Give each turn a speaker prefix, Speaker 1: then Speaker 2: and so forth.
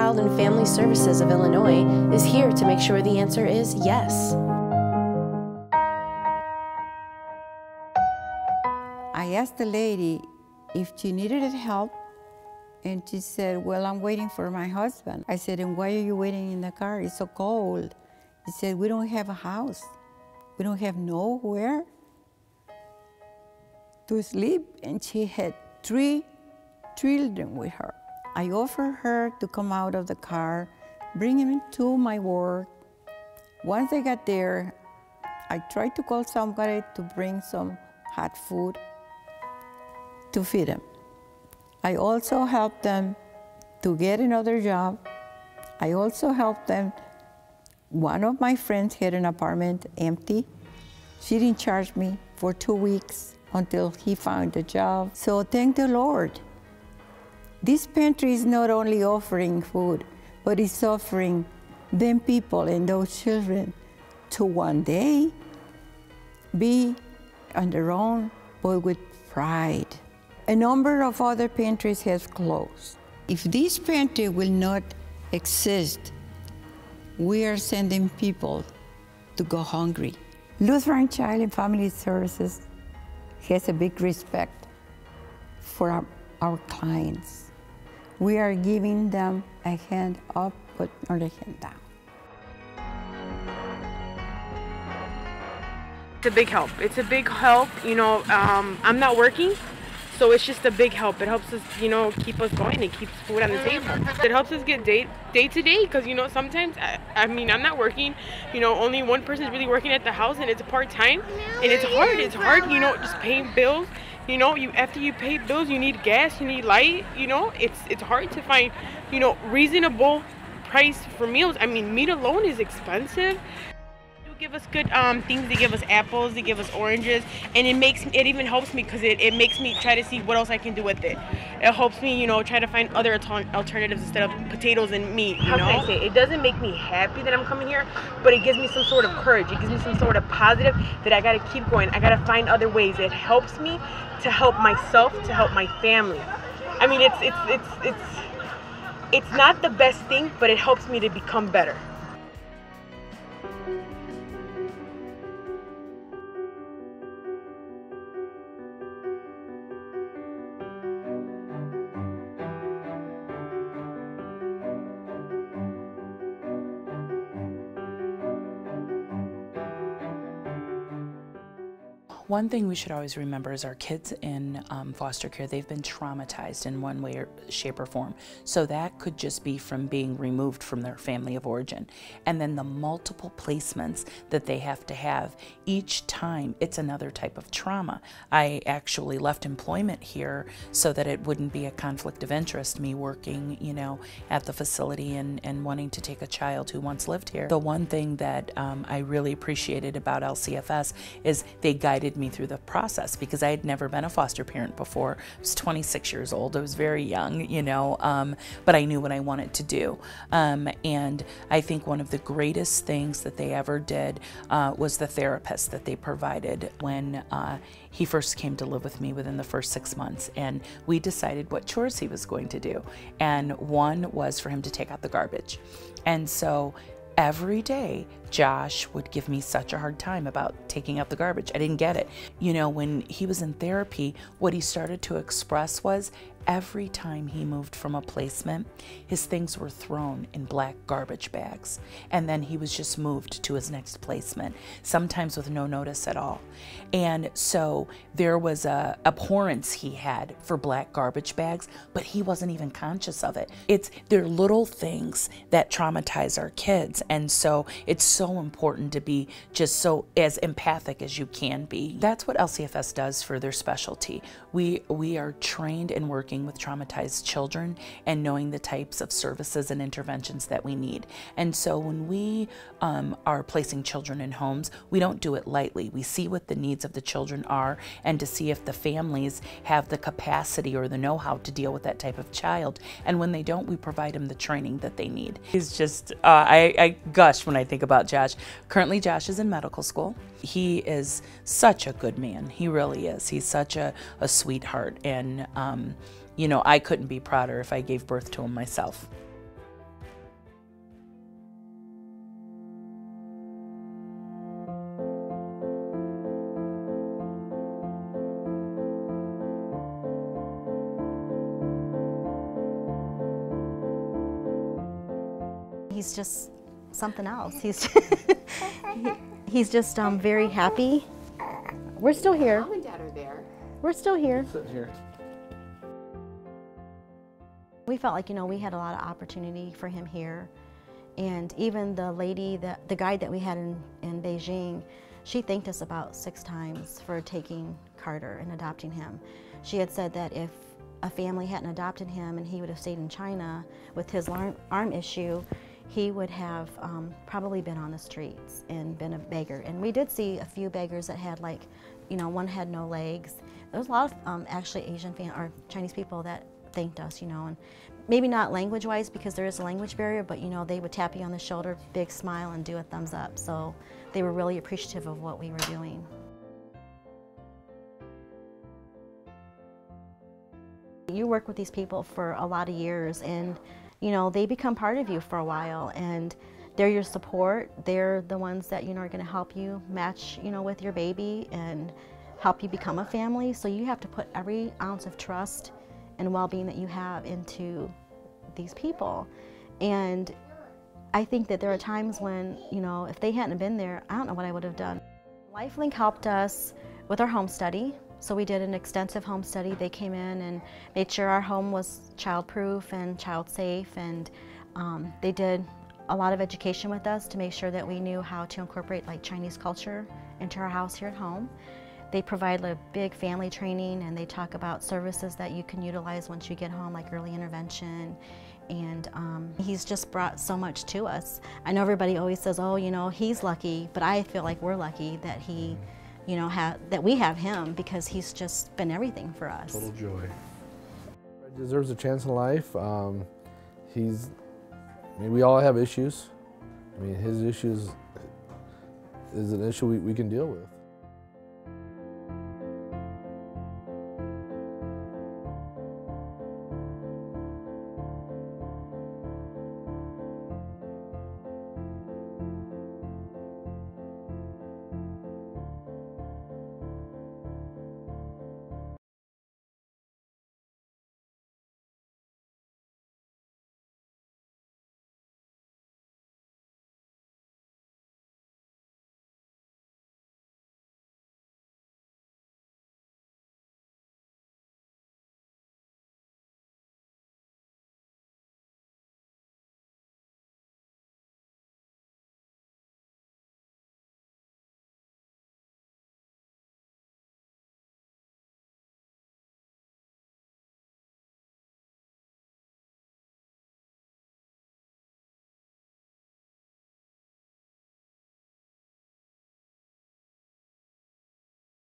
Speaker 1: Child and Family Services of Illinois is here to make sure the answer is yes.
Speaker 2: I asked the lady if she needed help, and she said, well, I'm waiting for my husband. I said, and why are you waiting in the car? It's so cold. She said, we don't have a house. We don't have nowhere to sleep. And she had 3 children with her. I offered her to come out of the car, bring him to my work. Once I got there, I tried to call somebody to bring some hot food to feed him. I also helped them to get another job. I also helped them. One of my friends had an apartment empty. She didn't charge me for 2 weeks until he found a job. So thank the Lord. This pantry is not only offering food, but it's offering them people and those children to one day be on their own, but with pride. A number of other pantries have closed. If this pantry will not exist, we are sending people to go hungry. Lutheran Child and Family Services has a big respect for our clients. We are giving them a hand up, but not a hand down.
Speaker 3: It's a big help. It's a big help. You know, I'm not working, so it's just a big help. It helps us, you know, keep us going and keeps food on the table. It helps us get day to day, because, you know, sometimes, I mean, I'm not working, you know, only one person's really working at the house, and it's part-time, and it's hard, you know, just paying bills. You know, after you pay bills, you need gas, you need light, you know, it's hard to find, you know, reasonable price for meals. I mean, meat alone is expensive. Give us good things. They give us apples, they give us oranges, and it even helps me, because it makes me try to see what else I can do with it. It helps me, you know, try to find other alternatives instead of potatoes and meat. How can I say? It doesn't make me happy that I'm coming here, but it gives me some sort of courage. It gives me some sort of positive that I gotta keep going. I gotta find other ways. It helps me to help myself, to help my family. I mean, it's not the best thing, but it helps me to become better.
Speaker 4: One thing we should always remember is our kids in foster care, they've been traumatized in one way or shape or form. So that could just be from being removed from their family of origin. And then the multiple placements that they have to have each time, it's another type of trauma. I actually left employment here so that it wouldn't be a conflict of interest, me working, you know, at the facility and wanting to take a child who once lived here. The one thing that I really appreciated about LCFS is they guided me through the process, because I had never been a foster parent before. I was 26 years old. I was very young, you know, but I knew what I wanted to do. And I think one of the greatest things that they ever did was the therapist that they provided when he first came to live with me within the first 6 months. And we decided what chores he was going to do. And one was for him to take out the garbage. And so every day, Josh would give me such a hard time about taking out the garbage. I didn't get it. You know, when he was in therapy, what he started to express was every time he moved from a placement, his things were thrown in black garbage bags. And then he was just moved to his next placement, sometimes with no notice at all. And so there was a abhorrence he had for black garbage bags, but he wasn't even conscious of it. They're little things that traumatize our kids. And so it's so important to be just so as empathic as you can be. That's what LCFS does for their specialty. We are trained in working with traumatized children and knowing the types of services and interventions that we need. And so when we are placing children in homes, we don't do it lightly. We see what the needs of the children are, and to see if the families have the capacity or the know-how to deal with that type of child. And when they don't, we provide them the training that they need. He's just, I gush when I think about Josh. Currently, Josh is in medical school. He is such a good man. He really is. He's such a sweetheart. And, you know, I couldn't be prouder if I gave birth to him myself.
Speaker 5: He's just something else. He's just very happy. We're still here.
Speaker 6: Mom and Dad are there.
Speaker 5: We're still here.
Speaker 7: Sitting here.
Speaker 5: We felt like, we had a lot of opportunity for him here. And even the lady, the guide that we had in Beijing, she thanked us about 6 times for taking Carter and adopting him. She had said that if a family hadn't adopted him and he would have stayed in China with his arm issue, he would have probably been on the streets and been a beggar. And we did see a few beggars that had one had no legs. There was a lot of actually Asian or Chinese people that thanked us, and maybe not language-wise because there is a language barrier, but they would tap you on the shoulder, big smile, and do a thumbs up. So they were really appreciative of what we were doing. You work with these people for a lot of years, and they become part of you for a while, and they're your support. They're the ones that are going to help you match with your baby and help you become a family. So you have to put every ounce of trust and well-being that you have into these people. And I think that there are times when if they hadn't been there, I don't know what I would have done. Lifelink helped us with our home study. So we did an extensive home study. They came in and made sure our home was child-proof and child-safe, and they did a lot of education with us to make sure that we knew how to incorporate Chinese culture into our house here at home. They provide a big family training, and they talk about services that you can utilize once you get home, like early intervention. And he's just brought so much to us. I know everybody always says, oh, he's lucky, but I feel like we're lucky that he that we have him, because he's just been everything for us.
Speaker 7: Total joy. He deserves a chance in life. We all have issues. His issues is an issue we can deal with.